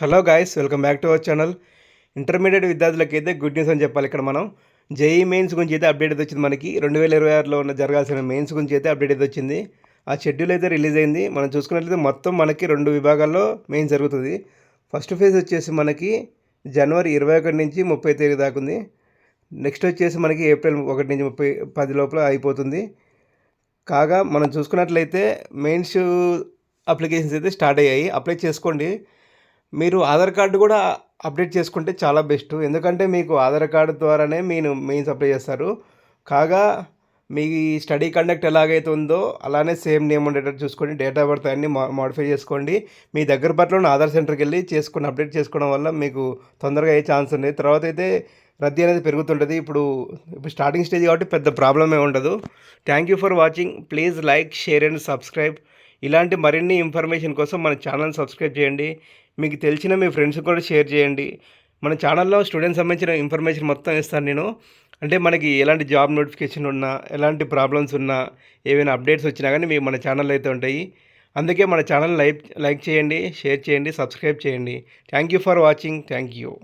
Hello guys, welcome back to our channel. Intermediate విద్యార్థులకైతే good news అని చెప్పాలి. ఇక్కడ మనం జేఈ మెయిన్స్ గురించి అయితే అప్డేట్ అయితే వచ్చింది. మనకి 2026లో ఉన్న జరగాల్సిన మెయిన్స్ గురించి అయితే అప్డేట్ అయితే వచ్చింది. ఆ షెడ్యూల్ అయితే రిలీజ్ అయింది. మనం చూసుకున్నట్లయితే మొత్తం మనకి 2 విభాగాల్లో మెయిన్స్ జరుగుతుంది. ఫస్ట్ ఫేజ్ వచ్చేసి మనకి జనవరి 21 నుంచి 30 తేదీ దాకా ఉంది. నెక్స్ట్ వచ్చేసి మనకి ఏప్రిల్ 1 నుంచి 10 లోపల అయిపోతుంది. కాగా మనం చూసుకున్నట్లయితే మెయిన్స్ అప్లికేషన్స్ అయితే స్టార్ట్ అయ్యాయి. అప్లై చేసుకోండి. మీరు ఆధార్ కార్డు కూడా అప్డేట్ చేసుకుంటే చాలా బెస్ట్. ఎందుకంటే మీకు ఆధార్ కార్డు ద్వారానే మీరు మెయిన్స్ అప్లై చేస్తారు. కాగా మీ స్టడీ కండక్ట్ ఎలాగైతే ఉందో అలానే సేమ్ నేమ్ ఉండేటట్టు చూసుకోండి. డేట్ ఆఫ్ బర్త్ అన్నీ మాడిఫై చేసుకోండి. మీ దగ్గర పట్ల ఆధార్ సెంటర్కి వెళ్ళి అప్డేట్ చేసుకోవడం వల్ల మీకు తొందరగా అయ్యే ఛాన్స్ ఉంది. తర్వాత అయితే రద్దీ అనేది పెరుగుతుంటుంది. ఇప్పుడు స్టార్టింగ్ స్టేజ్ కాబట్టి పెద్ద ప్రాబ్లమే ఉండదు. Thank you for watching. Please like, share and subscribe. ఇలాంటి మరిన్ని ఇన్ఫర్మేషన్ కోసం మన ఛానల్ సబ్స్క్రైబ్ చేయండి. మీకు తెలిసిన మీ ఫ్రెండ్స్ కూడా షేర్ చేయండి. మన ఛానల్లో స్టూడెంట్స్ సంబంధించిన ఇన్ఫర్మేషన్ మొత్తం ఇస్తాను నేను. అంటే మనకి ఎలాంటి జాబ్ నోటిఫికేషన్ ఉన్నా, ఎలాంటి ప్రాబ్లమ్స్ ఉన్నా, ఏవైనా అప్డేట్స్ వచ్చినా కానీ మీకు మన ఛానల్లో అయితే ఉంటాయి. అందుకే మన ఛానల్ లైక్ చేయండి, షేర్ చేయండి, సబ్స్క్రైబ్ చేయండి. Thank you for watching. Thank you.